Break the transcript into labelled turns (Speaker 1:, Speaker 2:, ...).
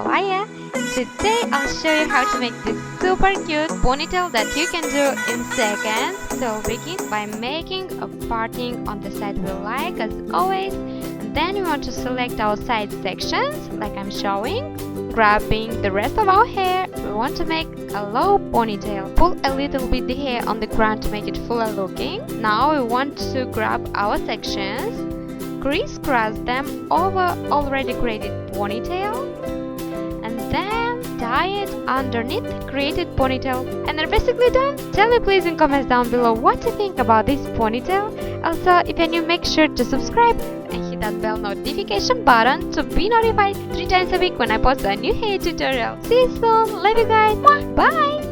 Speaker 1: how are ya? Today I'll show you how to make this super cute ponytail that you can do in seconds. So begin by making a parting on the side we like as always. And then we want to select our side sections like I'm showing. Grabbing the rest of our hair, we want to make a low ponytail. Pull a little bit the hair on the ground to make it fuller looking. Now we want to grab our sections, crisscross them over already created ponytail, and then tie it underneath the created ponytail. And they're basically done. Tell me please in comments down below what you think about this ponytail. Also, if you're new, make sure to subscribe and hit that bell notification button to be notified 3 times a week when I post a new hair tutorial. See you soon. Love you guys. Bye.